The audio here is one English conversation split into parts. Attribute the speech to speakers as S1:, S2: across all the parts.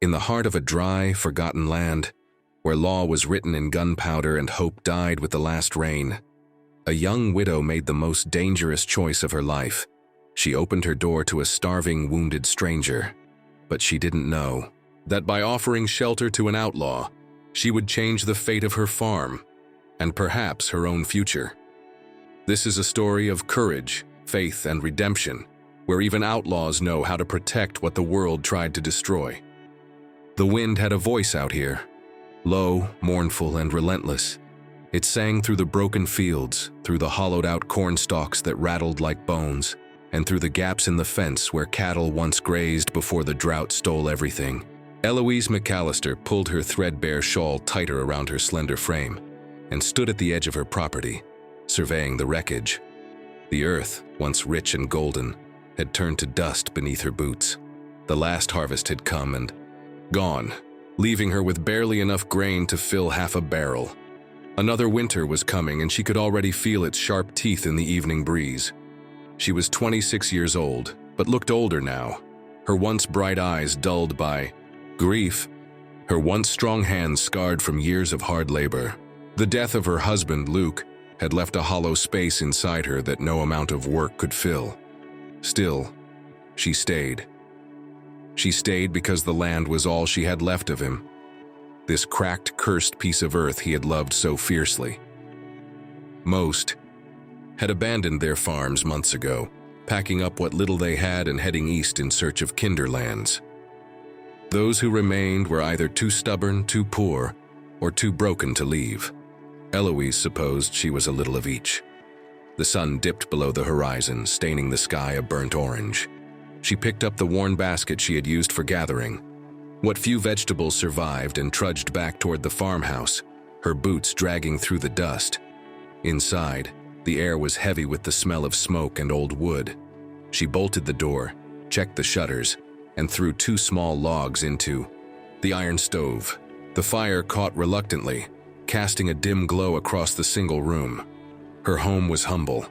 S1: In the heart of a dry, forgotten land, where law was written in gunpowder and hope died with the last rain, a young widow made the most dangerous choice of her life. She opened her door to a starving, wounded stranger, but she didn't know that by offering shelter to an outlaw, she would change the fate of her farm, and perhaps her own future. This is a story of courage, faith, and redemption, where even outlaws know how to protect what the world tried to destroy. The wind had a voice out here, low, mournful, and relentless. It sang through the broken fields, through the hollowed-out corn stalks that rattled like bones, and through the gaps in the fence where cattle once grazed before the drought stole everything. Eloise McAllister pulled her threadbare shawl tighter around her slender frame and stood at the edge of her property, surveying the wreckage. The earth, once rich and golden, had turned to dust beneath her boots. The last harvest had come and gone, leaving her with barely enough grain to fill half a barrel. Another winter was coming, and she could already feel its sharp teeth in the evening breeze. She was 26 years old, but looked older now, her once bright eyes dulled by grief, her once strong hands scarred from years of hard labor. The death of her husband, Luke, had left a hollow space inside her that no amount of work could fill. Still, she stayed. She stayed because the land was all she had left of him, this cracked, cursed piece of earth he had loved so fiercely. Most had abandoned their farms months ago, packing up what little they had and heading east in search of kinder lands. Those who remained were either too stubborn, too poor, or too broken to leave. Eloise supposed she was a little of each. The sun dipped below the horizon, staining the sky a burnt orange. She picked up the worn basket she had used for gathering. What few vegetables survived and trudged back toward the farmhouse, her boots dragging through the dust. Inside, the air was heavy with the smell of smoke and old wood. She bolted the door, checked the shutters, and threw 2 small logs into the iron stove. The fire caught reluctantly, casting a dim glow across the single room. Her home was humble.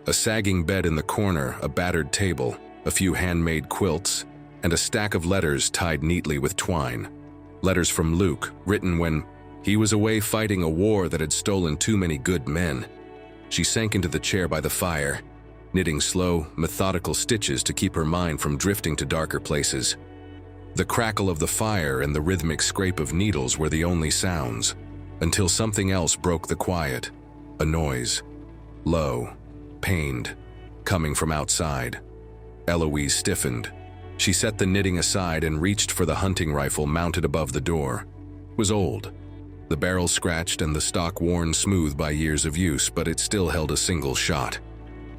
S1: A sagging bed in the corner, a battered table, a few handmade quilts, and a stack of letters tied neatly with twine. Letters from Luke, written when he was away fighting a war that had stolen too many good men. She sank into the chair by the fire, knitting slow, methodical stitches to keep her mind from drifting to darker places. The crackle of the fire and the rhythmic scrape of needles were the only sounds, until something else broke the quiet. A noise, low, pained, coming from outside. Eloise stiffened. She set the knitting aside and reached for the hunting rifle mounted above the door. It was old, the barrel scratched and the stock worn smooth by years of use, but it still held a single shot.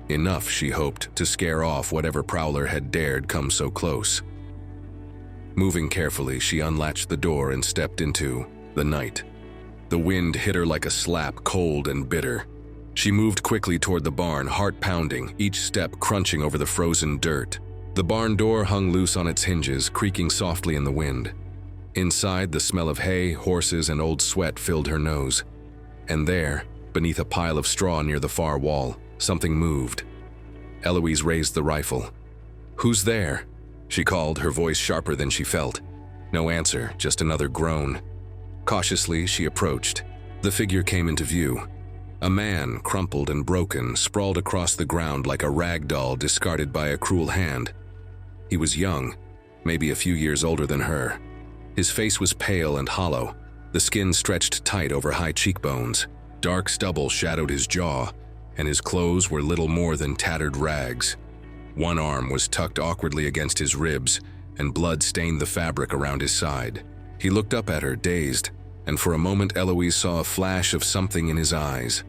S1: Enough, she hoped, to scare off whatever prowler had dared come so close. Moving carefully, she unlatched the door and stepped into the night. The wind hit her like a slap, cold and bitter. She moved quickly toward the barn, heart pounding, each step crunching over the frozen dirt. The barn door hung loose on its hinges, creaking softly in the wind. Inside, the smell of hay, horses, and old sweat filled her nose. And there, beneath a pile of straw near the far wall, something moved. Eloise raised the rifle. "Who's there?" she called, her voice sharper than she felt. No answer, just another groan. Cautiously, she approached. The figure came into view. A man, crumpled and broken, sprawled across the ground like a rag doll discarded by a cruel hand. He was young, maybe a few years older than her. His face was pale and hollow, the skin stretched tight over high cheekbones. Dark stubble shadowed his jaw, and his clothes were little more than tattered rags. One arm was tucked awkwardly against his ribs, and blood stained the fabric around his side. He looked up at her, dazed, and for a moment Eloise saw a flash of something in his eyes.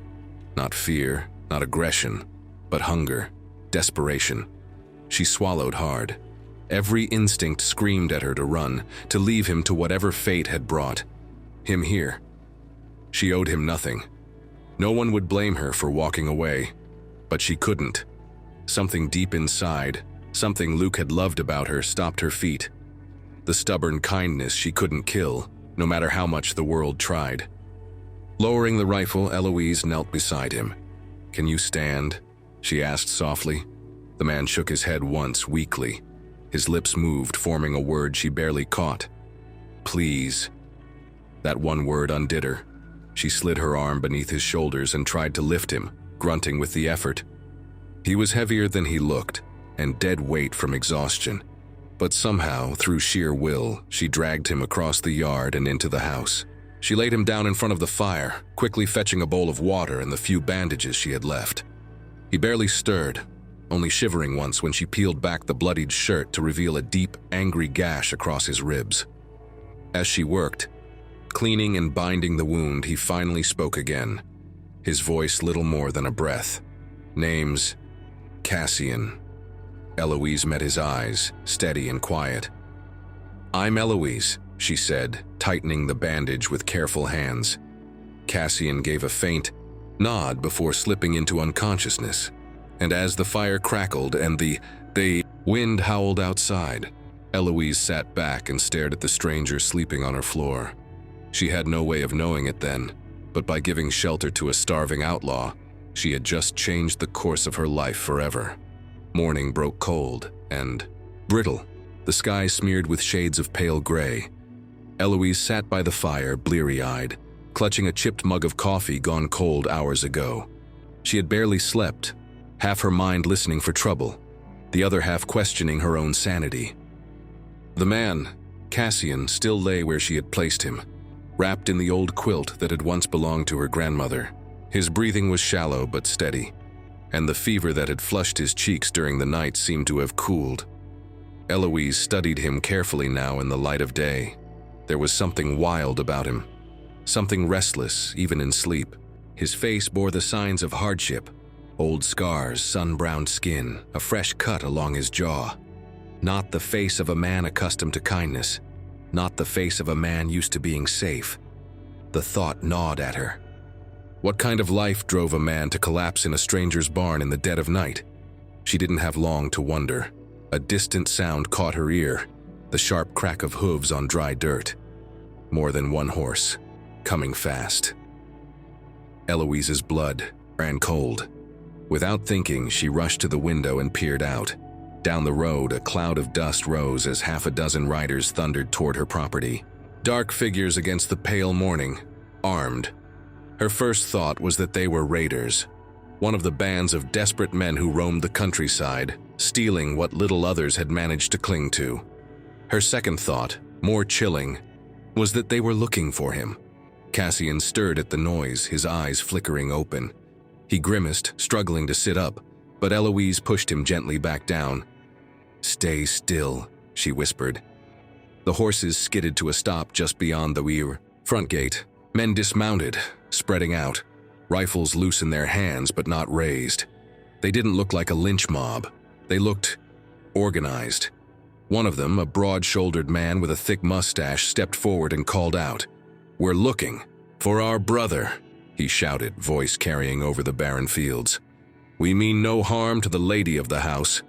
S1: Not fear, not aggression, but hunger, desperation. She swallowed hard. Every instinct screamed at her to run, to leave him to whatever fate had brought him here. She owed him nothing. No one would blame her for walking away, but she couldn't. Something deep inside, something Luke had loved about her, stopped her feet. The stubborn kindness she couldn't kill, no matter how much the world tried. Lowering the rifle, Eloise knelt beside him. "Can you stand?" she asked softly. The man shook his head once, weakly. His lips moved, forming a word she barely caught. please." That one word undid her. She slid her arm beneath his shoulders and tried to lift him, grunting with the effort. He was heavier than he looked, and dead weight from exhaustion. But somehow, through sheer will, she dragged him across the yard and into the house. She laid him down in front of the fire, quickly fetching a bowl of water and the few bandages she had left. He barely stirred, only shivering once when she peeled back the bloodied shirt to reveal a deep, angry gash across his ribs. As she worked, cleaning and binding the wound, he finally spoke again, his voice little more than a breath. "Name's Cassian." Eloise met his eyes, steady and quiet. "I'm Eloise," she said, tightening the bandage with careful hands. Cassian gave a faint nod before slipping into unconsciousness, and as the fire crackled and the wind howled outside, Eloise sat back and stared at the stranger sleeping on her floor. She had no way of knowing it then, but by giving shelter to a starving outlaw, she had just changed the course of her life forever. Morning broke cold and brittle, the sky smeared with shades of pale gray. Eloise sat by the fire, bleary-eyed, clutching a chipped mug of coffee gone cold hours ago. She had barely slept, half her mind listening for trouble, the other half questioning her own sanity. The man, Cassian, still lay where she had placed him, wrapped in the old quilt that had once belonged to her grandmother. His breathing was shallow but steady, and the fever that had flushed his cheeks during the night seemed to have cooled. Eloise studied him carefully now in the light of day. There was something wild about him, something restless even in sleep. His face bore the signs of hardship, old scars, sun-browned skin, a fresh cut along his jaw. Not the face of a man accustomed to kindness, not the face of a man used to being safe. The thought gnawed at her. What kind of life drove a man to collapse in a stranger's barn in the dead of night? She didn't have long to wonder. A distant sound caught her ear, the sharp crack of hooves on dry dirt. More than one horse, coming fast. Eloise's blood ran cold. Without thinking, she rushed to the window and peered out. Down the road, a cloud of dust rose as half a dozen riders thundered toward her property. Dark figures against the pale morning, armed. Her first thought was that they were raiders, one of the bands of desperate men who roamed the countryside, stealing what little others had managed to cling to. Her second thought, more chilling, was that they were looking for him. Cassian stirred at the noise, his eyes flickering open. He grimaced, struggling to sit up, but Eloise pushed him gently back down. "Stay still," she whispered. The horses skidded to a stop just beyond the front gate. Men dismounted, spreading out, rifles loose in their hands but not raised. They didn't look like a lynch mob. They looked organized. One of them, a broad-shouldered man with a thick mustache, stepped forward and called out, "We're looking for our brother," he shouted, voice carrying over the barren fields. "We mean no harm to the lady of the house."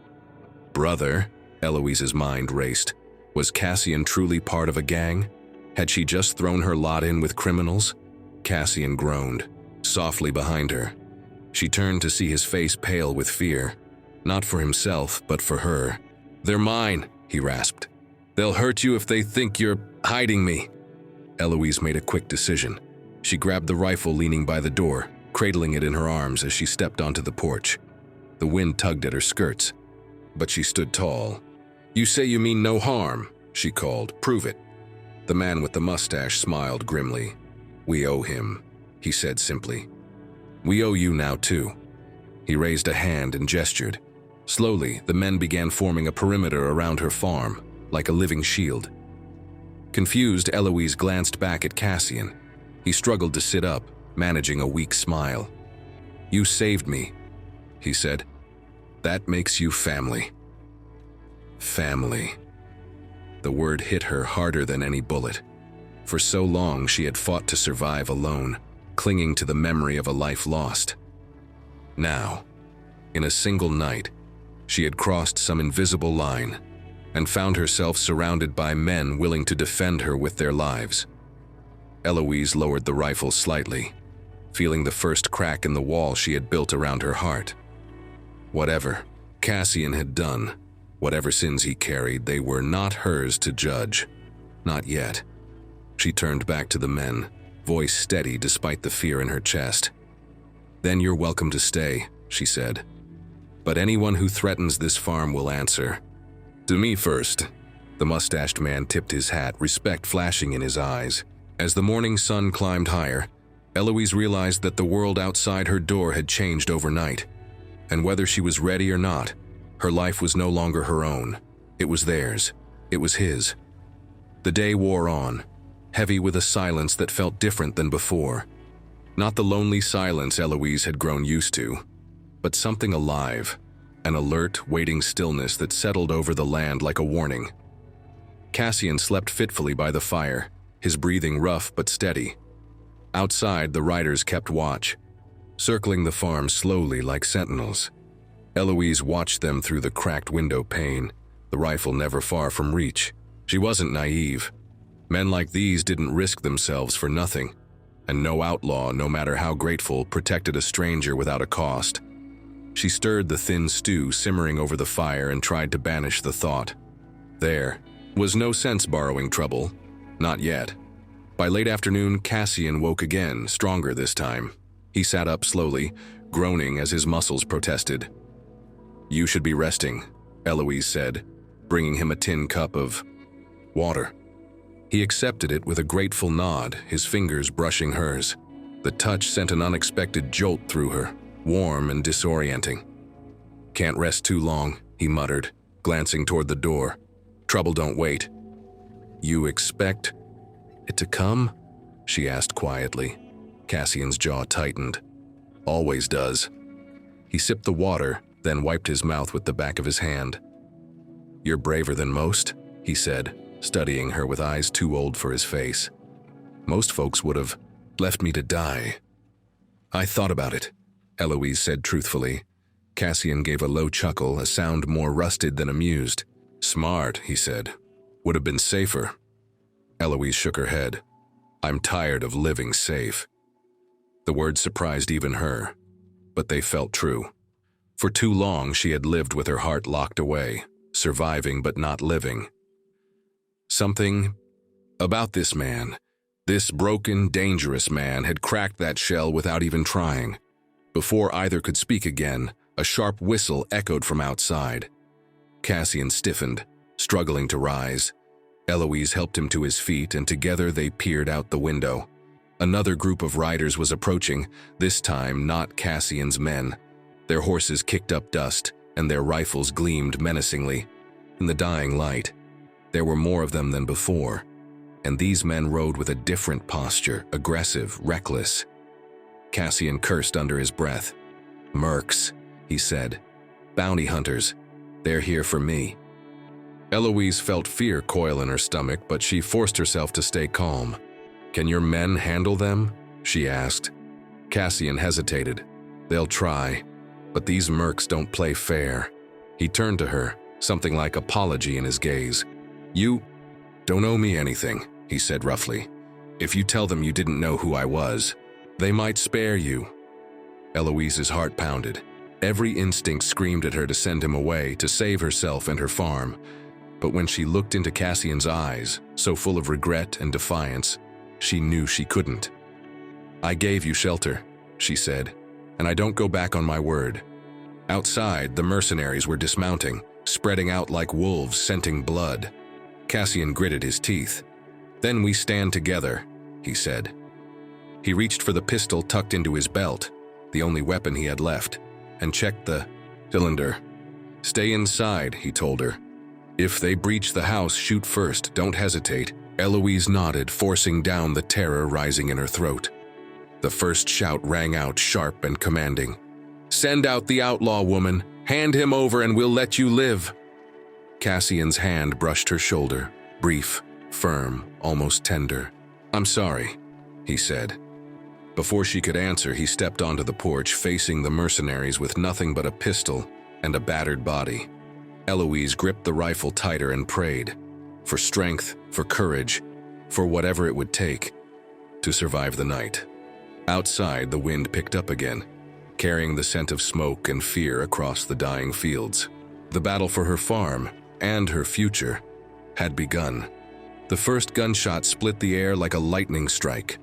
S1: Brother? Eloise's mind raced. Was Cassian truly part of a gang? Had she just thrown her lot in with criminals? Cassian groaned, softly behind her. She turned to see his face pale with fear, not for himself, but for her. "They're mine," he rasped. "They'll hurt you if they think you're hiding me." Eloise made a quick decision. She grabbed the rifle leaning by the door, cradling it in her arms as she stepped onto the porch. The wind tugged at her skirts, but she stood tall. "You say you mean no harm," she called. "Prove it." The man with the mustache smiled grimly. "We owe him," he said simply. "We owe you now too." He raised a hand and gestured. Slowly, the men began forming a perimeter around her farm, like a living shield. Confused, Eloise glanced back at Cassian. He struggled to sit up, managing a weak smile. "You saved me," he said. "That makes you family." Family. The word hit her harder than any bullet. For so long she had fought to survive alone, clinging to the memory of a life lost. Now, in a single night, she had crossed some invisible line and found herself surrounded by men willing to defend her with their lives. Eloise lowered the rifle slightly, feeling the first crack in the wall she had built around her heart. Whatever Cassian had done, whatever sins he carried, they were not hers to judge. Not yet. She turned back to the men, voice steady despite the fear in her chest. "Then you're welcome to stay," she said. "But anyone who threatens this farm will answer. To me first." The mustached man tipped his hat, respect flashing in his eyes. As the morning sun climbed higher, Eloise realized that the world outside her door had changed overnight. And whether she was ready or not, her life was no longer her own. It was theirs. It was his. The day wore on, heavy with a silence that felt different than before. Not the lonely silence Eloise had grown used to, but something alive, an alert, waiting stillness that settled over the land like a warning. Cassian slept fitfully by the fire, his breathing rough but steady. Outside, the riders kept watch, circling the farm slowly like sentinels. Eloise watched them through the cracked window pane, the rifle never far from reach. She wasn't naive. Men like these didn't risk themselves for nothing, and no outlaw, no matter how grateful, protected a stranger without a cost. She stirred the thin stew simmering over the fire and tried to banish the thought. There was no sense borrowing trouble. Not yet. By late afternoon, Cassian woke again, stronger this time. He sat up slowly, groaning as his muscles protested. "You should be resting," Eloise said, bringing him a tin cup of water. He accepted it with a grateful nod, his fingers brushing hers. The touch sent an unexpected jolt through her, warm and disorienting. "Can't rest too long," he muttered, glancing toward the door. "Trouble don't wait." "You expect it to come?" she asked quietly. Cassian's jaw tightened. "Always does." He sipped the water, then wiped his mouth with the back of his hand. "You're braver than most," he said, studying her with eyes too old for his face. "Most folks would have left me to die." "I thought about it," Eloise said truthfully. Cassian gave a low chuckle, a sound more rusted than amused. "Smart," he said. "Would have been safer." Eloise shook her head. "I'm tired of living safe." The words surprised even her, but they felt true. For too long she had lived with her heart locked away, surviving but not living. Something about this man, this broken, dangerous man, had cracked that shell without even trying. Before either could speak again, a sharp whistle echoed from outside. Cassian stiffened, struggling to rise. Eloise helped him to his feet, and together they peered out the window. Another group of riders was approaching, this time not Cassian's men. Their horses kicked up dust, and their rifles gleamed menacingly. In the dying light, there were more of them than before, and these men rode with a different posture, aggressive, reckless. Cassian cursed under his breath. "Mercs," he said. "Bounty hunters. They're here for me." Eloise felt fear coil in her stomach, but she forced herself to stay calm. "Can your men handle them?" she asked. Cassian hesitated. "They'll try, but these mercs don't play fair." He turned to her, something like apology in his gaze. "You don't owe me anything," he said roughly. "If you tell them you didn't know who I was, they might spare you." Eloise's heart pounded. Every instinct screamed at her to send him away, to save herself and her farm. But when she looked into Cassian's eyes, so full of regret and defiance, she knew she couldn't. "I gave you shelter," she said, "and I don't go back on my word." Outside, the mercenaries were dismounting, spreading out like wolves scenting blood. Cassian gritted his teeth. "Then we stand together," he said. He reached for the pistol tucked into his belt, the only weapon he had left, and checked the cylinder. "Stay inside," he told her. "If they breach the house, shoot first, don't hesitate." Eloise nodded, forcing down the terror rising in her throat. The first shout rang out, sharp and commanding. "Send out the outlaw, woman! Hand him over and we'll let you live!" Cassian's hand brushed her shoulder, brief, firm, almost tender. "I'm sorry," he said. Before she could answer, he stepped onto the porch, facing the mercenaries with nothing but a pistol and a battered body. Eloise gripped the rifle tighter and prayed. For strength, for courage, for whatever it would take to survive the night. Outside, the wind picked up again, carrying the scent of smoke and fear across the dying fields. The battle for her farm and her future had begun. The first gunshot split the air like a lightning strike.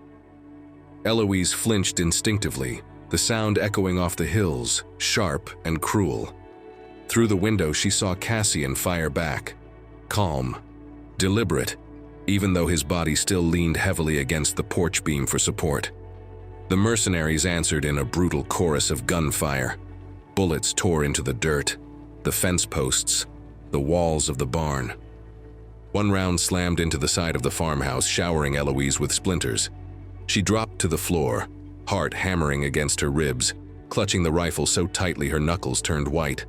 S1: Eloise flinched instinctively, the sound echoing off the hills, sharp and cruel. Through the window, she saw Cassian fire back, calm, deliberate, even though his body still leaned heavily against the porch beam for support. The mercenaries answered in a brutal chorus of gunfire. Bullets tore into the dirt, the fence posts, the walls of the barn. One round slammed into the side of the farmhouse, showering Eloise with splinters. She dropped to the floor, heart hammering against her ribs, clutching the rifle so tightly her knuckles turned white.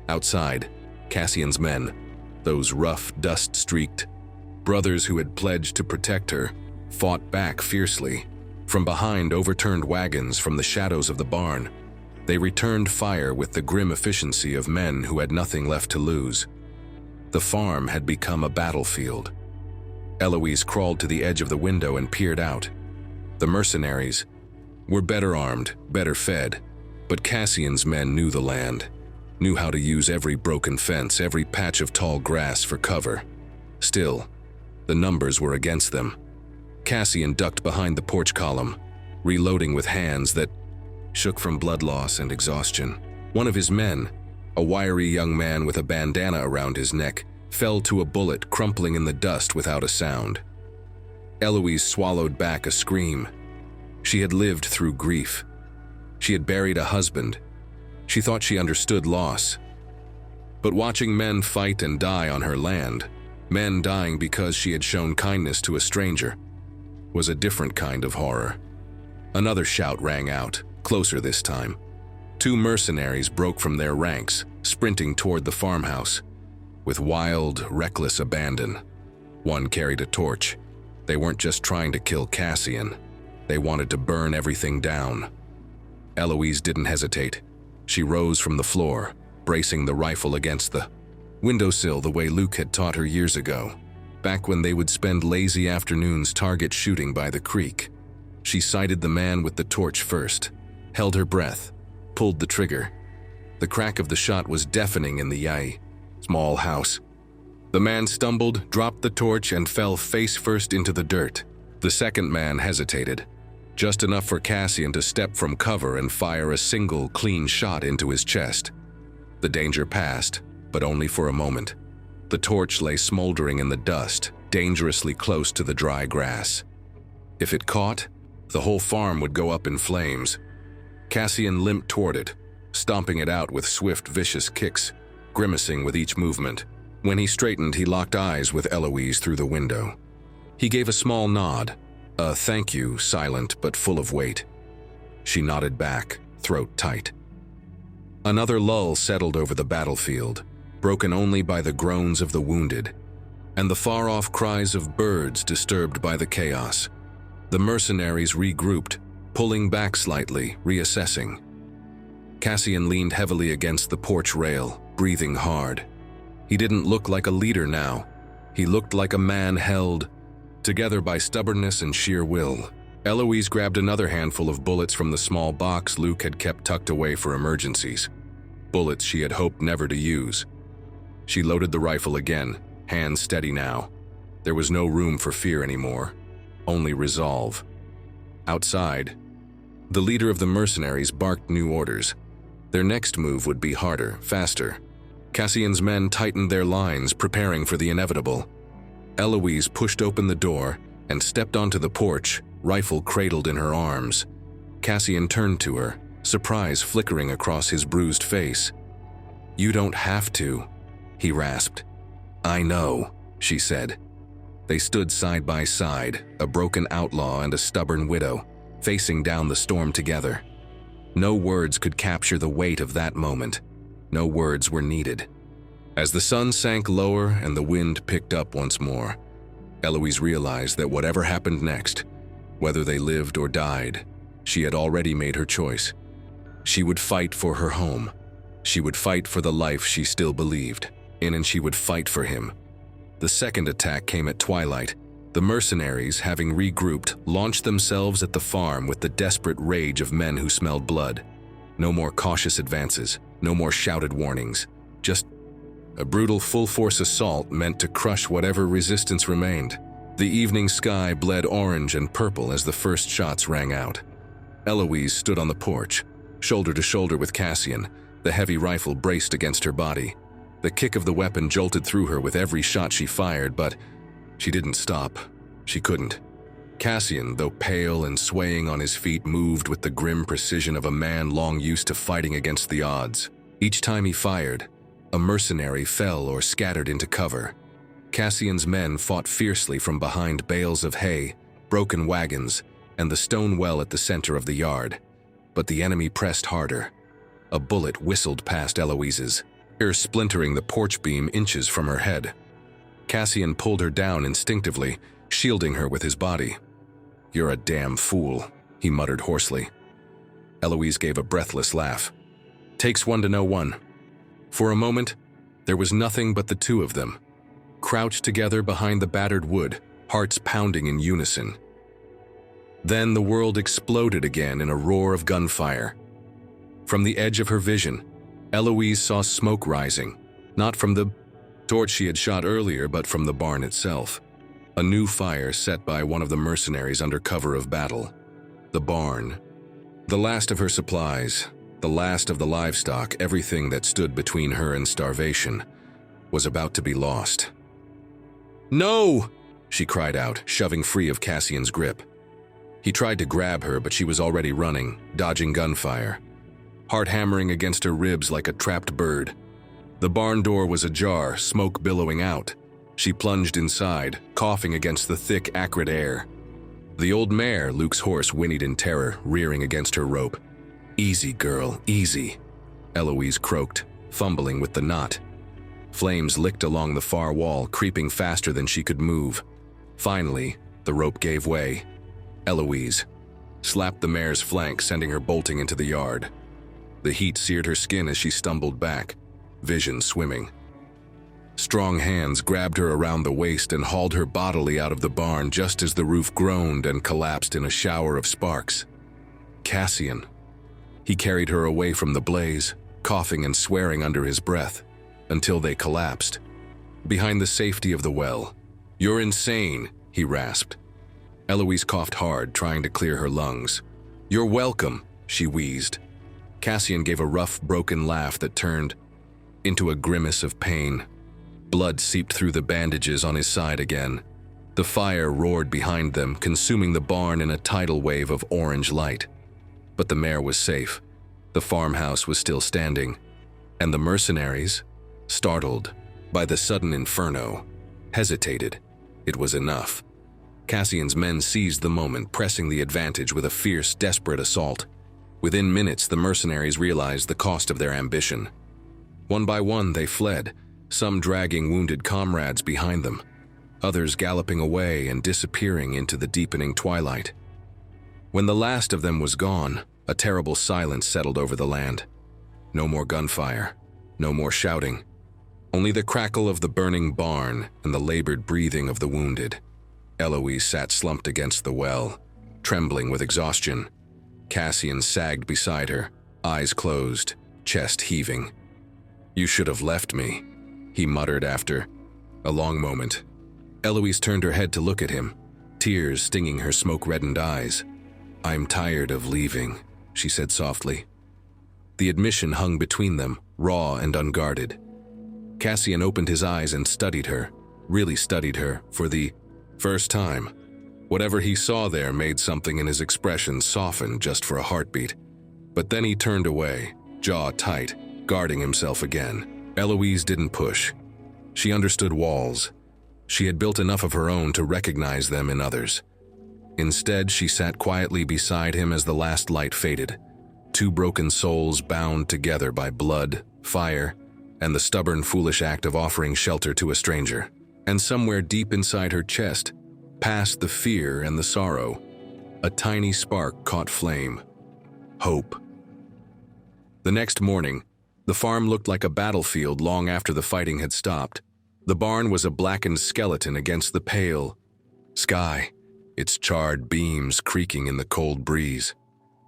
S1: Outside, Cassian's men, those rough, dust-streaked brothers who had pledged to protect her, fought back fiercely. From behind overturned wagons from the shadows of the barn, they returned fire with the grim efficiency of men who had nothing left to lose. The farm had become a battlefield. Eloise crawled to the edge of the window and peered out. The mercenaries were better armed, better fed, but Cassian's men knew the land, knew how to use every broken fence, every patch of tall grass for cover. Still, the numbers were against them. Cassian ducked behind the porch column, reloading with hands that shook from blood loss and exhaustion. One of his men, a wiry young man with a bandana around his neck, fell to a bullet, crumpling in the dust without a sound. Eloise swallowed back a scream. She had lived through grief. She had buried a husband. She thought she understood loss. But watching men fight and die on her land, men dying because she had shown kindness to a stranger, was a different kind of horror. Another shout rang out, closer this time. Two mercenaries broke from their ranks, sprinting toward the farmhouse, with wild, reckless abandon. One carried a torch. They weren't just trying to kill Cassian. They wanted to burn everything down. Eloise didn't hesitate. She rose from the floor, bracing the rifle against the windowsill the way Luke had taught her years ago, back when they would spend lazy afternoons target shooting by the creek. She sighted the man with the torch first, held her breath, pulled the trigger. The crack of the shot was deafening in the small house. The man stumbled, dropped the torch, and fell face first into the dirt. The second man hesitated, just enough for Cassian to step from cover and fire a single, clean shot into his chest. The danger passed, but only for a moment. The torch lay smoldering in the dust, dangerously close to the dry grass. If it caught, the whole farm would go up in flames. Cassian limped toward it, stomping it out with swift, vicious kicks, grimacing with each movement. When he straightened, he locked eyes with Eloise through the window. He gave a small nod, a thank you, silent but full of weight. She nodded back, throat tight. Another lull settled over the battlefield, broken only by the groans of the wounded, and the far-off cries of birds disturbed by the chaos. The mercenaries regrouped, pulling back slightly, reassessing. Cassian leaned heavily against the porch rail, breathing hard. He didn't look like a leader now. He looked like a man held together by stubbornness and sheer will. Eloise grabbed another handful of bullets from the small box Luke had kept tucked away for emergencies. Bullets she had hoped never to use. She loaded the rifle again, hands steady now. There was no room for fear anymore, only resolve. Outside, the leader of the mercenaries barked new orders. Their next move would be harder, faster. Cassian's men tightened their lines, preparing for the inevitable. Eloise pushed open the door and stepped onto the porch, rifle cradled in her arms. Cassian turned to her, surprise flickering across his bruised face. "You don't have to," he rasped. "I know," she said. They stood side by side, a broken outlaw and a stubborn widow, facing down the storm together. No words could capture the weight of that moment. No words were needed. As the sun sank lower and the wind picked up once more, Eloise realized that whatever happened next, whether they lived or died, she had already made her choice. She would fight for her home. She would fight for the life she still believed in, and she would fight for him. The second attack came at twilight. The mercenaries, having regrouped, launched themselves at the farm with the desperate rage of men who smelled blood. No more cautious advances, no more shouted warnings, just A brutal full-force assault meant to crush whatever resistance remained. The evening sky bled orange and purple as the first shots rang out. Eloise stood on the porch, shoulder to shoulder with Cassian, the heavy rifle braced against her body. The kick of the weapon jolted through her with every shot she fired, but she didn't stop. She couldn't. Cassian, though pale and swaying on his feet, moved with the grim precision of a man long used to fighting against the odds. Each time he fired, a mercenary fell or scattered into cover. Cassian's men fought fiercely from behind bales of hay, broken wagons, and the stone well at the center of the yard. But the enemy pressed harder. A bullet whistled past Eloise's, ear splintering the porch beam inches from her head. Cassian pulled her down instinctively, shielding her with his body. "You're a damn fool," he muttered hoarsely. Eloise gave a breathless laugh. "Takes one to know one." For a moment, there was nothing but the two of them, crouched together behind the battered wood, hearts pounding in unison. Then the world exploded again in a roar of gunfire. From the edge of her vision, Eloise saw smoke rising, not from the torch she had shot earlier, but from the barn itself. A new fire set by one of the mercenaries under cover of battle. The barn. The last of her supplies, the last of the livestock, everything that stood between her and starvation, was about to be lost. "No!" she cried out, shoving free of Cassian's grip. He tried to grab her, but she was already running, dodging gunfire, heart hammering against her ribs like a trapped bird. The barn door was ajar, smoke billowing out. She plunged inside, coughing against the thick, acrid air. The old mare, Luke's horse, whinnied in terror, rearing against her rope. "Easy, girl, easy," Eloise croaked, fumbling with the knot. Flames licked along the far wall, creeping faster than she could move. Finally, the rope gave way. Eloise slapped the mare's flank, sending her bolting into the yard. The heat seared her skin as she stumbled back, vision swimming. Strong hands grabbed her around the waist and hauled her bodily out of the barn just as the roof groaned and collapsed in a shower of sparks. Cassian. He carried her away from the blaze, coughing and swearing under his breath, until they collapsed. Behind the safety of the well. "You're insane," he rasped. Eloise coughed hard, trying to clear her lungs. "You're welcome," she wheezed. Cassian gave a rough, broken laugh that turned into a grimace of pain. Blood seeped through the bandages on his side again. The fire roared behind them, consuming the barn in a tidal wave of orange light. But the mare was safe. The farmhouse was still standing. And the mercenaries, startled by the sudden inferno, hesitated. It was enough. Cassian's men seized the moment, pressing the advantage with a fierce, desperate assault. Within minutes, the mercenaries realized the cost of their ambition. One by one, they fled, some dragging wounded comrades behind them, others galloping away and disappearing into the deepening twilight. When the last of them was gone, a terrible silence settled over the land. No more gunfire, no more shouting, only the crackle of the burning barn and the labored breathing of the wounded. Eloise sat slumped against the well, trembling with exhaustion. Cassian sagged beside her, eyes closed, chest heaving. "You should have left me," he muttered after a long moment. Eloise turned her head to look at him, tears stinging her smoke-reddened eyes. "I'm tired of leaving," she said softly. The admission hung between them, raw and unguarded. Cassian opened his eyes and studied her, really studied her, for the first time. Whatever he saw there made something in his expression soften just for a heartbeat. But then he turned away, jaw tight, guarding himself again. Eloise didn't push. She understood walls. She had built enough of her own to recognize them in others. Instead, she sat quietly beside him as the last light faded. Two broken souls bound together by blood, fire, and the stubborn, foolish act of offering shelter to a stranger. And somewhere deep inside her chest, past the fear and the sorrow, a tiny spark caught flame. Hope. The next morning, the farm looked like a battlefield long after the fighting had stopped. The barn was a blackened skeleton against the pale sky, its charred beams creaking in the cold breeze.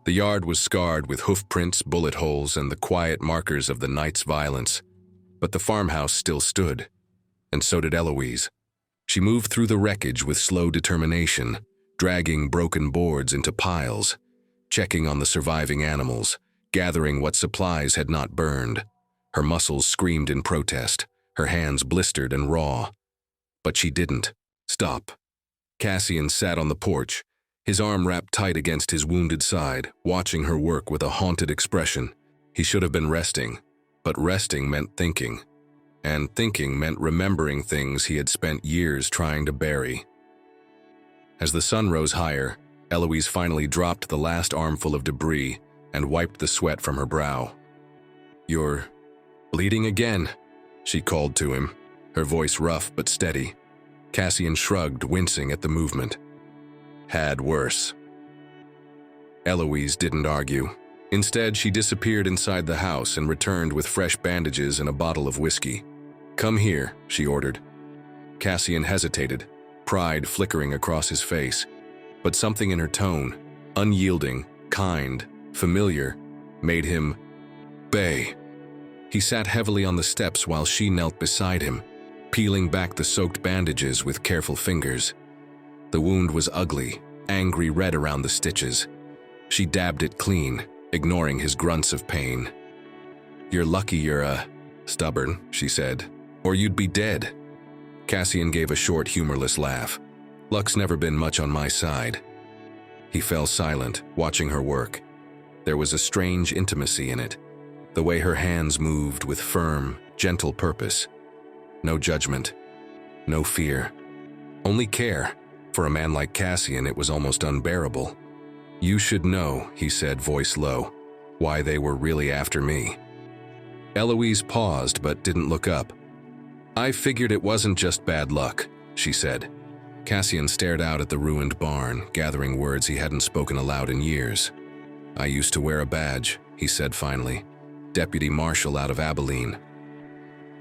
S1: The yard was scarred with hoof prints, bullet holes, and the quiet markers of the night's violence. But the farmhouse still stood, and so did Eloise. She moved through the wreckage with slow determination, dragging broken boards into piles, checking on the surviving animals, gathering what supplies had not burned. Her muscles screamed in protest, her hands blistered and raw. But she didn't stop. Cassian sat on the porch, his arm wrapped tight against his wounded side, watching her work with a haunted expression. He should have been resting, but resting meant thinking. And thinking meant remembering things he had spent years trying to bury. As the sun rose higher, Eloise finally dropped the last armful of debris and wiped the sweat from her brow. "You're bleeding again," she called to him, her voice rough but steady. Cassian shrugged, wincing at the movement. "Had worse." Eloise didn't argue. Instead, she disappeared inside the house and returned with fresh bandages and a bottle of whiskey. "Come here," she ordered. Cassian hesitated, pride flickering across his face. But something in her tone, unyielding, kind, familiar, made him bay. He sat heavily on the steps while she knelt beside him, peeling back the soaked bandages with careful fingers. The wound was ugly, angry red around the stitches. She dabbed it clean, ignoring his grunts of pain. "You're lucky you're, stubborn," she said, "or you'd be dead." Cassian gave a short, humorless laugh. "Luck's never been much on my side." He fell silent, watching her work. There was a strange intimacy in it, the way her hands moved with firm, gentle purpose. No judgment, no fear, only care. For a man like Cassian, it was almost unbearable. "You should know," he said, voice low, "why they were really after me." Eloise paused but didn't look up. "I figured it wasn't just bad luck," she said. Cassian stared out at the ruined barn, gathering words he hadn't spoken aloud in years. "I used to wear a badge," he said finally. "Deputy Marshal out of Abilene."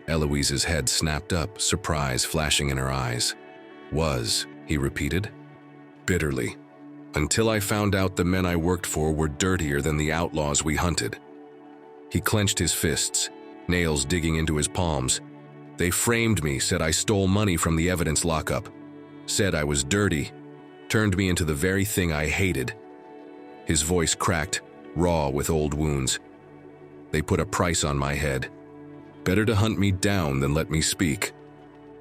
S1: Eloise's head snapped up, surprise flashing in her eyes. "Was," he repeated, bitterly, "until I found out the men I worked for were dirtier than the outlaws we hunted." He clenched his fists, nails digging into his palms. "They framed me, said I stole money from the evidence lockup, said I was dirty, turned me into the very thing I hated." His voice cracked, raw with old wounds. "They put a price on my head. Better to hunt me down than let me speak."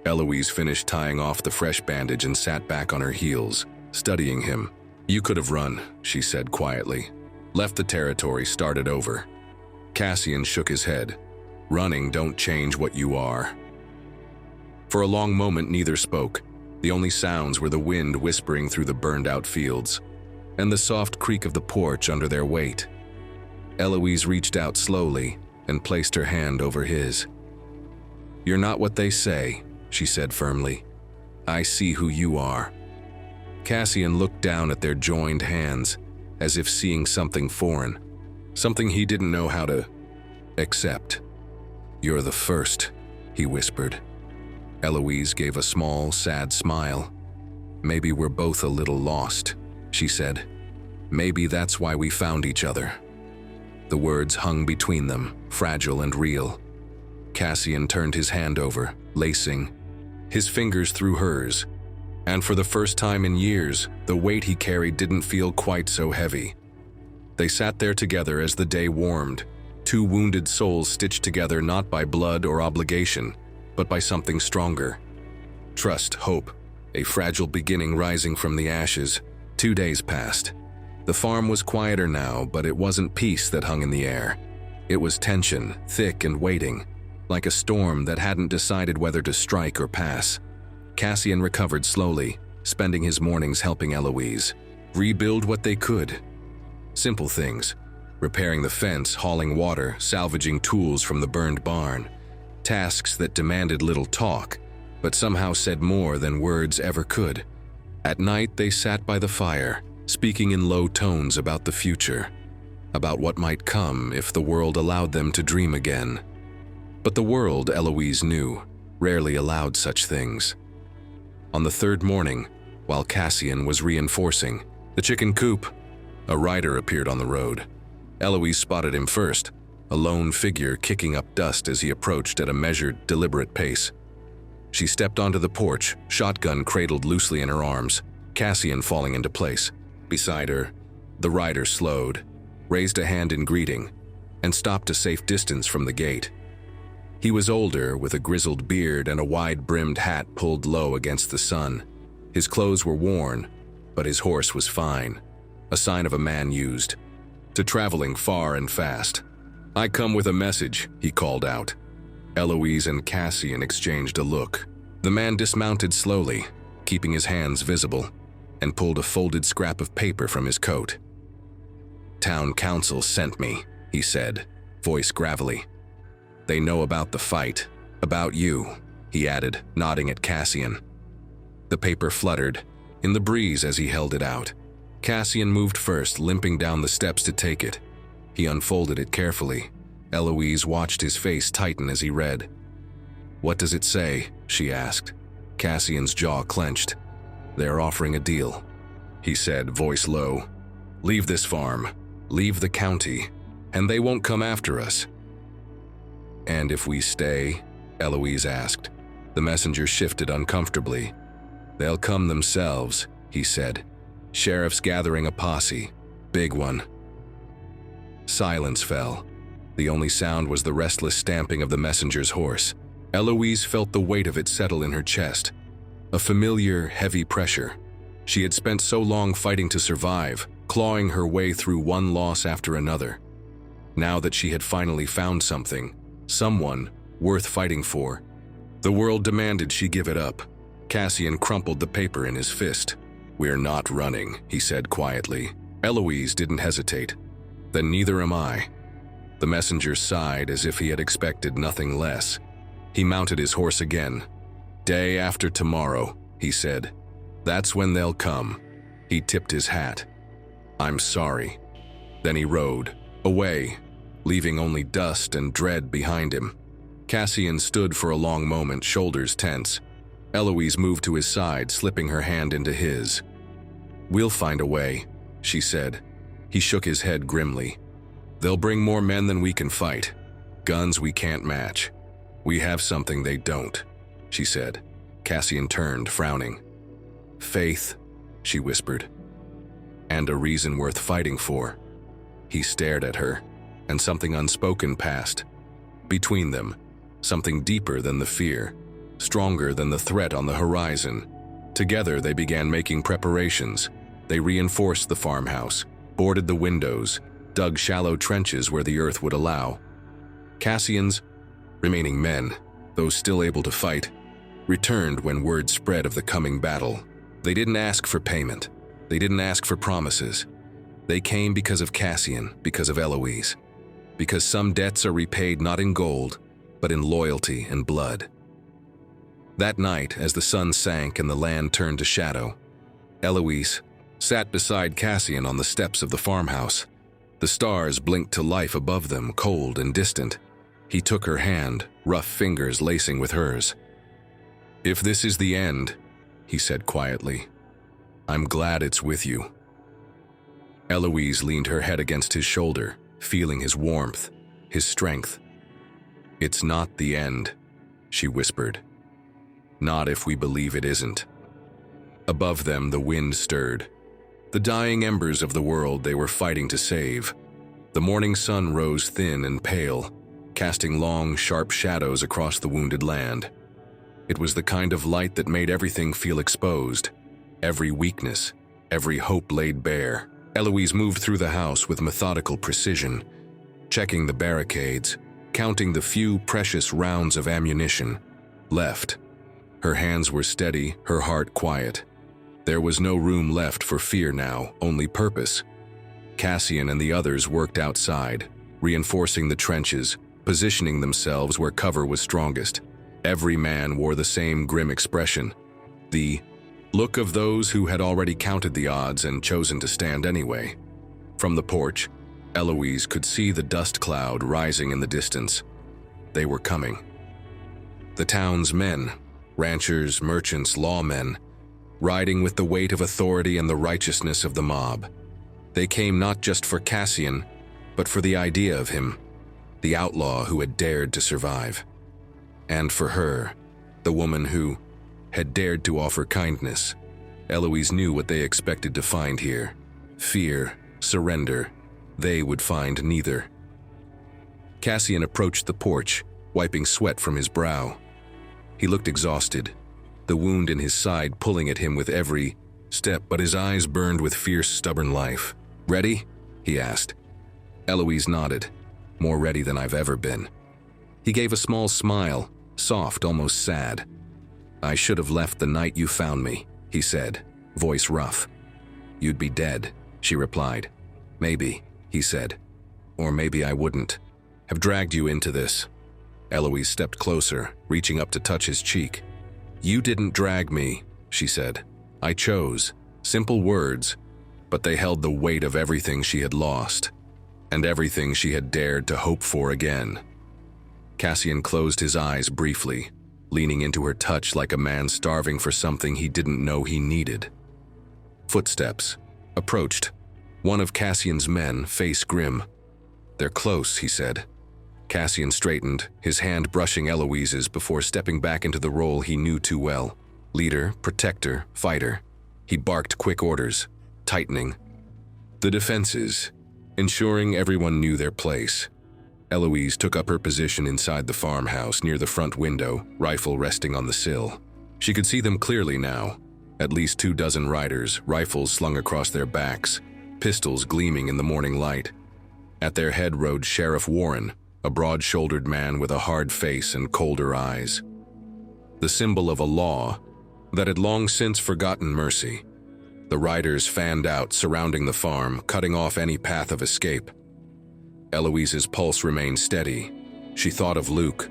S1: Eloise finished tying off the fresh bandage and sat back on her heels, studying him. "You could have run," she said quietly. "Left the territory, started over." Cassian shook his head. "Running don't change what you are." For a long moment, neither spoke. The only sounds were the wind whispering through the burned-out fields, and the soft creak of the porch under their weight. Eloise reached out slowly and placed her hand over his. "You're not what they say," she said firmly. "I see who you are." Cassian looked down at their joined hands, as if seeing something foreign, something he didn't know how to accept. "You're the first," he whispered. Eloise gave a small, sad smile. "Maybe we're both a little lost," she said. "Maybe that's why we found each other." The words hung between them, fragile and real. Cassian turned his hand over, lacing, his fingers through hers, and for the first time in years, the weight he carried didn't feel quite so heavy. They sat there together as the day warmed, two wounded souls stitched together not by blood or obligation, but by something stronger. Trust, hope, a fragile beginning rising from the ashes. 2 days passed. The farm was quieter now, but it wasn't peace that hung in the air. It was tension, thick and waiting, like a storm that hadn't decided whether to strike or pass. Cassian recovered slowly, spending his mornings helping Eloise rebuild what they could. Simple things: repairing the fence, hauling water, salvaging tools from the burned barn. Tasks that demanded little talk, but somehow said more than words ever could. At night, they sat by the fire, speaking in low tones about the future, about what might come if the world allowed them to dream again. But the world, Eloise knew, rarely allowed such things. On the third morning, while Cassian was reinforcing the chicken coop, a rider appeared on the road. Eloise spotted him first, a lone figure kicking up dust as he approached at a measured, deliberate pace. She stepped onto the porch, shotgun cradled loosely in her arms, Cassian falling into place. Beside her, the rider slowed, raised a hand in greeting, and stopped a safe distance from the gate. He was older, with a grizzled beard and a wide-brimmed hat pulled low against the sun. His clothes were worn, but his horse was fine, a sign of a man used to traveling far and fast. "I come with a message," he called out. Eloise and Cassian exchanged a look. The man dismounted slowly, keeping his hands visible, and pulled a folded scrap of paper from his coat. "Town council sent me," he said, voice gravelly. "They know about the fight, about you," he added, nodding at Cassian. The paper fluttered in the breeze as he held it out. Cassian moved first, limping down the steps to take it. He unfolded it carefully. Eloise watched his face tighten as he read. "What does it say?" she asked. Cassian's jaw clenched. "They're offering a deal," he said, voice low. "Leave this farm, leave the county, and they won't come after us." "And if we stay?" Eloise asked. The messenger shifted uncomfortably. "They'll come themselves," he said. "Sheriff's gathering a posse. Big one." Silence fell. The only sound was the restless stamping of the messenger's horse. Eloise felt the weight of it settle in her chest. A familiar, heavy pressure. She had spent so long fighting to survive, clawing her way through one loss after another. Now that she had finally found something, someone worth fighting for, the world demanded she give it up. Cassian crumpled the paper in his fist. "We're not running," he said quietly. Eloise didn't hesitate. "Then neither am I." The messenger sighed as if he had expected nothing less. He mounted his horse again. "Day after tomorrow," he said. "That's when they'll come." He tipped his hat. "I'm sorry." Then he rode away, leaving only dust and dread behind him. Cassian stood for a long moment, shoulders tense. Eloise moved to his side, slipping her hand into his. "We'll find a way," she said. He shook his head grimly. "They'll bring more men than we can fight. Guns we can't match. We have something they don't," she said. Cassian turned, frowning. "Faith," she whispered. "And a reason worth fighting for." He stared at her, and something unspoken passed. Between them, something deeper than the fear, stronger than the threat on the horizon. Together they began making preparations. They reinforced the farmhouse, boarded the windows, dug shallow trenches where the earth would allow. Cassian's remaining men, those still able to fight, returned when word spread of the coming battle. They didn't ask for payment. They didn't ask for promises. They came because of Cassian, because of Eloise. Because some debts are repaid not in gold, but in loyalty and blood. That night, as the sun sank and the land turned to shadow, Eloise sat beside Cassian on the steps of the farmhouse. The stars blinked to life above them, cold and distant. He took her hand, rough fingers lacing with hers. "If this is the end," he said quietly, "I'm glad it's with you." Eloise leaned her head against his shoulder, feeling his warmth, his strength. "It's not the end," she whispered. "Not if we believe it isn't." Above them, the wind stirred. The dying embers of the world they were fighting to save. The morning sun rose thin and pale, casting long, sharp shadows across the wounded land. It was the kind of light that made everything feel exposed, every weakness, every hope laid bare. Eloise moved through the house with methodical precision, checking the barricades, counting the few precious rounds of ammunition left. Her hands were steady, her heart quiet. There was no room left for fear now, only purpose. Cassian and the others worked outside, reinforcing the trenches, positioning themselves where cover was strongest. Every man wore the same grim expression, the look of those who had already counted the odds and chosen to stand anyway. From the porch, Eloise could see the dust cloud rising in the distance. They were coming. The town's men, ranchers, merchants, lawmen, riding with the weight of authority and the righteousness of the mob. They came not just for Cassian, but for the idea of him. the outlaw who had dared to survive. And for her, the woman who had dared to offer kindness. Eloise knew what they expected to find here. Fear, surrender. They would find neither. Cassian approached the porch, wiping sweat from his brow. He looked exhausted, the wound in his side pulling at him with every step, but his eyes burned with fierce, stubborn life. "Ready?" he asked. Eloise nodded. "More ready than I've ever been." He gave a small smile, soft, almost sad. "I should have left the night you found me," he said, voice rough. "You'd be dead," she replied. "Maybe," he said. "Or maybe I wouldn't have dragged you into this." Eloise stepped closer, reaching up to touch his cheek. "You didn't drag me," she said. "I chose." Simple words, but they held the weight of everything she had lost, and everything she had dared to hope for again. Cassian closed his eyes briefly, leaning into her touch like a man starving for something he didn't know he needed. Footsteps approached. One of Cassian's men, face grim. "They're close," he said. Cassian straightened, his hand brushing Eloise's before stepping back into the role he knew too well. Leader, protector, fighter. He barked quick orders, tightening the defenses, ensuring everyone knew their place. Eloise took up her position inside the farmhouse near the front window, rifle resting on the sill. She could see them clearly now, at least 24 riders, rifles slung across their backs, pistols gleaming in the morning light. At their head rode Sheriff Warren, a broad-shouldered man with a hard face and colder eyes. The symbol of a law that had long since forgotten mercy. The riders fanned out, surrounding the farm, cutting off any path of escape. Eloise's pulse remained steady. She thought of Luke,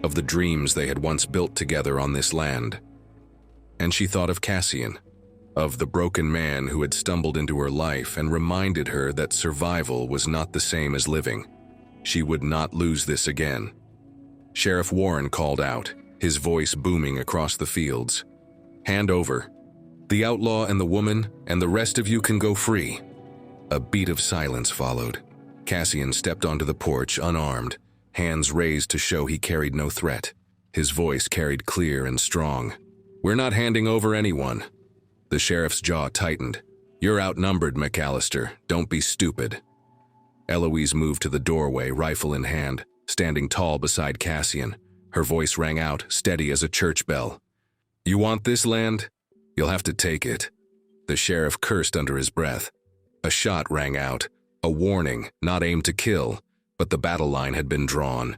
S1: of the dreams they had once built together on this land. And she thought of Cassian, of the broken man who had stumbled into her life and reminded her that survival was not the same as living. She would not lose this again. Sheriff Warren called out, his voice booming across the fields. "Hand over. The outlaw and the woman and the rest of you can go free." A beat of silence followed. Cassian stepped onto the porch unarmed, hands raised to show he carried no threat. His voice carried clear and strong. "We're not handing over anyone." The sheriff's jaw tightened. "You're outnumbered, McAllister. Don't be stupid." Eloise moved to the doorway, rifle in hand, standing tall beside Cassian. Her voice rang out, steady as a church bell. "You want this land? You'll have to take it." The sheriff cursed under his breath. A shot rang out, a warning, not aimed to kill, but the battle line had been drawn.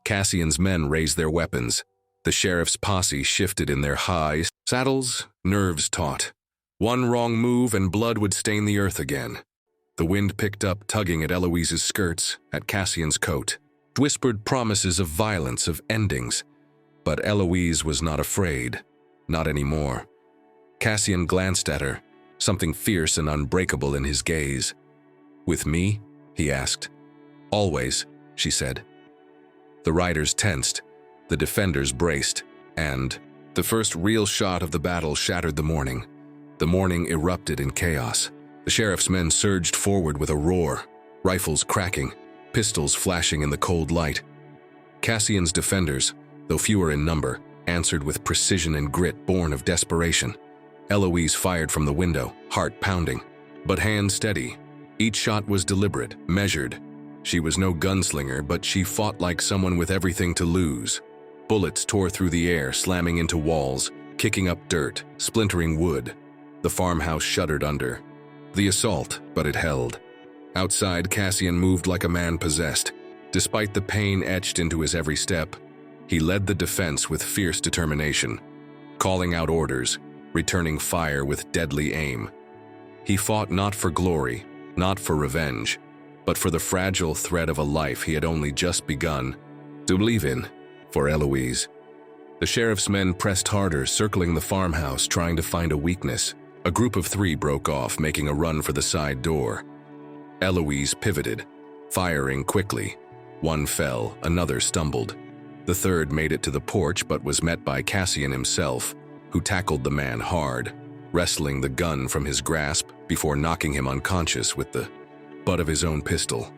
S1: Cassian's men raised their weapons. The sheriff's posse shifted in their high saddles, nerves taut. One wrong move and blood would stain the earth again. The wind picked up, tugging at Eloise's skirts, at Cassian's coat. Whispered promises of violence, of endings. But Eloise was not afraid. Not anymore. Cassian glanced at her, something fierce and unbreakable in his gaze. "With me?" he asked. "Always," she said. The riders tensed, the defenders braced, and the first real shot of the battle shattered the morning. The morning erupted in chaos. The sheriff's men surged forward with a roar, rifles cracking, pistols flashing in the cold light. Cassian's defenders, though fewer in number, answered with precision and grit born of desperation. Eloise fired from the window, heart pounding, but hands steady. Each shot was deliberate, measured. She was no gunslinger, but she fought like someone with everything to lose. Bullets tore through the air, slamming into walls, kicking up dirt, splintering wood. The farmhouse shuddered under the assault, but it held. Outside, Cassian moved like a man possessed. Despite the pain etched into his every step, he led the defense with fierce determination, calling out orders, returning fire with deadly aim. He fought not for glory, not for revenge, but for the fragile thread of a life he had only just begun to believe in, for Eloise. The sheriff's men pressed harder, circling the farmhouse, trying to find a weakness. A group of 3 broke off, making a run for the side door. Eloise pivoted, firing quickly. One fell, another stumbled. The third made it to the porch but was met by Cassian himself, who tackled the man hard, wresting the gun from his grasp before knocking him unconscious with the butt of his own pistol.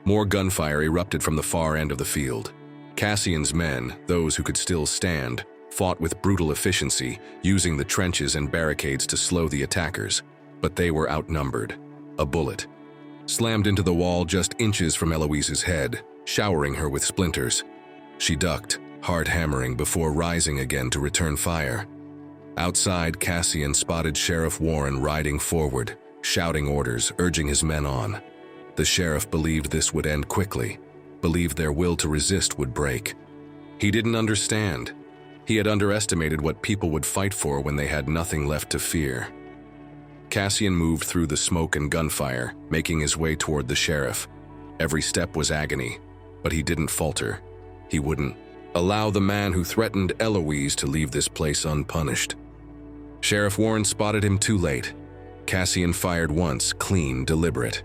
S1: More gunfire erupted from the far end of the field. Cassian's men, those who could still stand, fought with brutal efficiency, using the trenches and barricades to slow the attackers. But they were outnumbered. A bullet slammed into the wall just inches from Eloise's head, showering her with splinters. She ducked, hard hammering before rising again to return fire. Outside, Cassian spotted Sheriff Warren riding forward, shouting orders, urging his men on. The sheriff believed this would end quickly, believed their will to resist would break. He didn't understand. He had underestimated what people would fight for when they had nothing left to fear. Cassian moved through the smoke and gunfire, making his way toward the sheriff. Every step was agony, but he didn't falter. He wouldn't allow the man who threatened Eloise to leave this place unpunished. Sheriff Warren spotted him too late. Cassian fired once, clean, deliberate.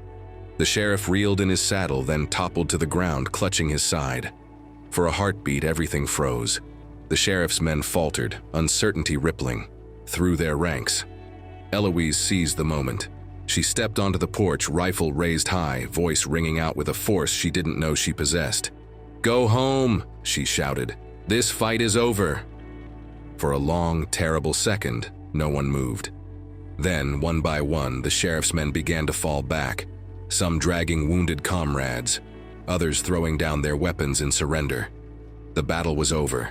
S1: The sheriff reeled in his saddle, then toppled to the ground, clutching his side. For a heartbeat, everything froze. The sheriff's men faltered, uncertainty rippling through their ranks. Eloise seized the moment. She stepped onto the porch, rifle raised high, voice ringing out with a force she didn't know she possessed. "Go home," she shouted. "This fight is over." For a long, terrible second, no one moved. Then, one by one, the sheriff's men began to fall back, some dragging wounded comrades, others throwing down their weapons in surrender. The battle was over.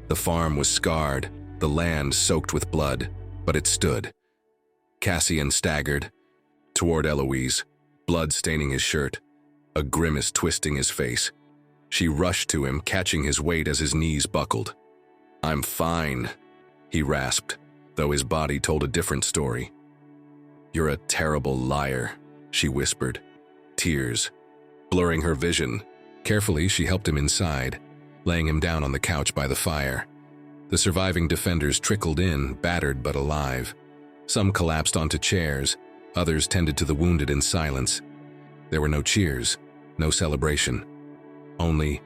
S1: The farm was scarred, the land soaked with blood, but it stood. Cassian staggered toward Eloise, blood staining his shirt, a grimace twisting his face. She rushed to him, catching his weight as his knees buckled. "I'm fine," he rasped, though his body told a different story. "You're a terrible liar," she whispered, tears blurring her vision. Carefully, she helped him inside, laying him down on the couch by the fire. The surviving defenders trickled in, battered but alive. Some collapsed onto chairs, others tended to the wounded in silence. There were no cheers, no celebration. Only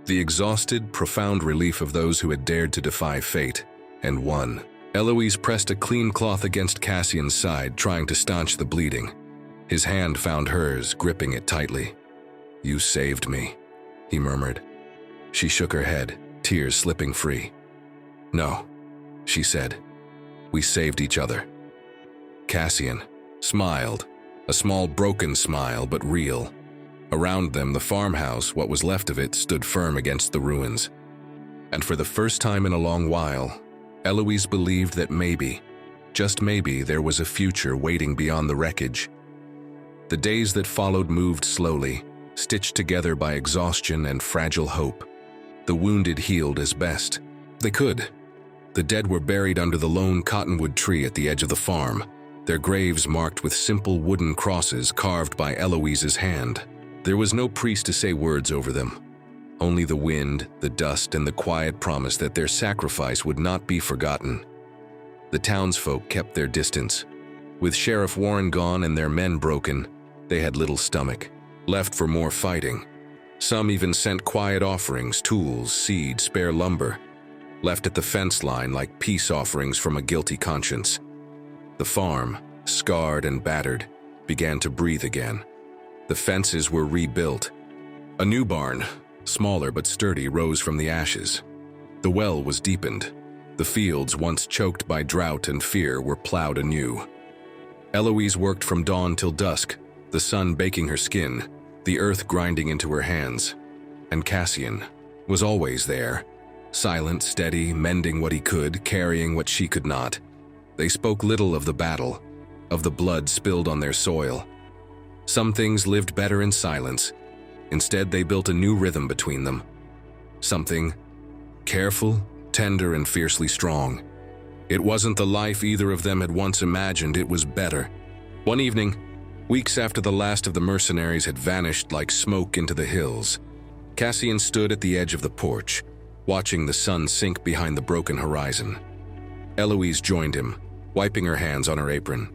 S1: the exhausted, profound relief of those who had dared to defy fate, and won. Eloise pressed a clean cloth against Cassian's side, trying to staunch the bleeding. His hand found hers, gripping it tightly. "You saved me," he murmured. She shook her head, tears slipping free. "No," she said. "We saved each other." Cassian smiled, a small broken smile, but real. Around them, the farmhouse, what was left of it, stood firm against the ruins. And for the first time in a long while, Eloise believed that maybe, just maybe, there was a future waiting beyond the wreckage. The days that followed moved slowly, stitched together by exhaustion and fragile hope. The wounded healed as best they could. The dead were buried under the lone cottonwood tree at the edge of the farm, their graves marked with simple wooden crosses carved by Eloise's hand. There was no priest to say words over them. Only the wind, the dust, and the quiet promise that their sacrifice would not be forgotten. The townsfolk kept their distance. With Sheriff Warren gone and their men broken, they had little stomach left for more fighting. Some even sent quiet offerings, tools, seed, spare lumber, left at the fence line like peace offerings from a guilty conscience. The farm, scarred and battered, began to breathe again. The fences were rebuilt. A new barn, smaller but sturdy, rose from the ashes. The well was deepened. The fields, once choked by drought and fear, were plowed anew. Eloise worked from dawn till dusk, the sun baking her skin, the earth grinding into her hands. And Cassian was always there, silent, steady, mending what he could, carrying what she could not. They spoke little of the battle, of the blood spilled on their soil. Some things lived better in silence. Instead, they built a new rhythm between them. Something careful, tender, and fiercely strong. It wasn't the life either of them had once imagined, it was better. One evening, weeks after the last of the mercenaries had vanished like smoke into the hills, Cassian stood at the edge of the porch, watching the sun sink behind the broken horizon. Eloise joined him, wiping her hands on her apron.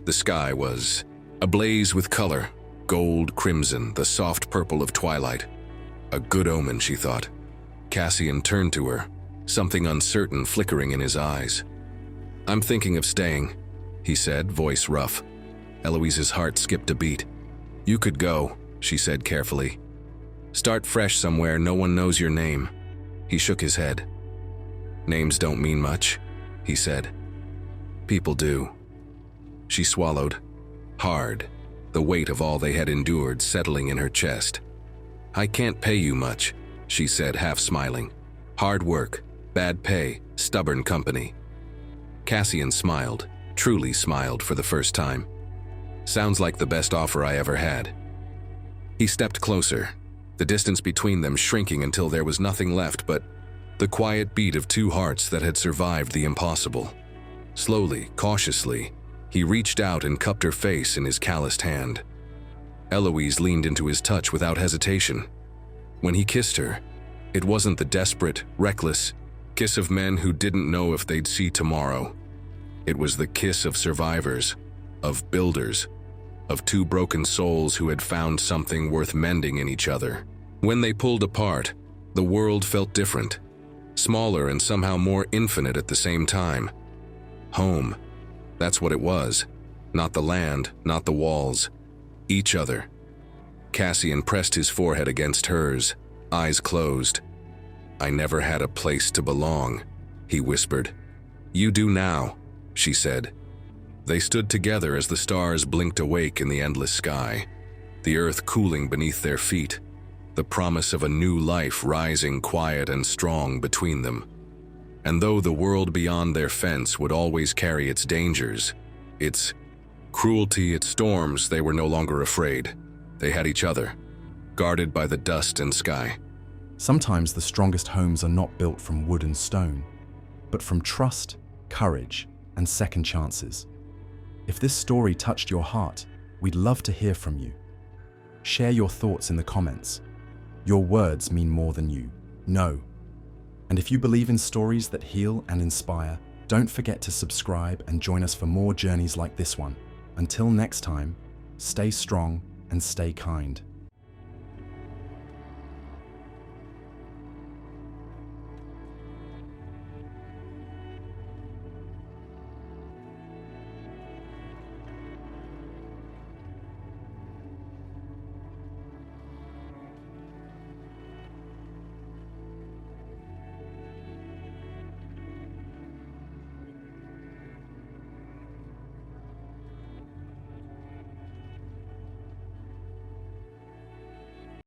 S1: The sky was ablaze with color, gold, crimson, the soft purple of twilight. A good omen, she thought. Cassian turned to her, something uncertain flickering in his eyes. "I'm thinking of staying," he said, voice rough. Eloise's heart skipped a beat. "You could go," she said carefully. Start fresh somewhere no one knows your name. He shook his head. Names don't mean much, he said. People do. She swallowed, hard, the weight of all they had endured settling in her chest. I can't pay you much, she said, half smiling. Hard work, bad pay, stubborn company. Cassian smiled, truly smiled for the first time. Sounds like the best offer I ever had. He stepped closer, the distance between them shrinking until there was nothing left but the quiet beat of two hearts that had survived the impossible. Slowly, cautiously, he reached out and cupped her face in his calloused hand. Eloise leaned into his touch without hesitation. When he kissed her, it wasn't the desperate, reckless kiss of men who didn't know if they'd see tomorrow. It was the kiss of survivors, of builders, of two broken souls who had found something worth mending in each other. When they pulled apart, the world felt different, smaller and somehow more infinite at the same time. Home, that's what it was. Not the land, not the walls. Each other. Cassian pressed his forehead against hers, eyes closed. I never had a place to belong, he whispered. You do now, she said. They stood together as the stars blinked awake in the endless sky, the earth cooling beneath their feet, the promise of a new life rising quiet and strong between them. And though the world beyond their fence would always carry its dangers, its cruelty, its storms, they were no longer afraid. They had each other, guarded by the dust and sky.
S2: Sometimes the strongest homes are not built from wood and stone, but from trust, courage, and second chances. If this story touched your heart, we'd love to hear from you. Share your thoughts in the comments. Your words mean more than you know. And if you believe in stories that heal and inspire, don't forget to subscribe and join us for more journeys like this one. Until next time, stay strong and stay kind.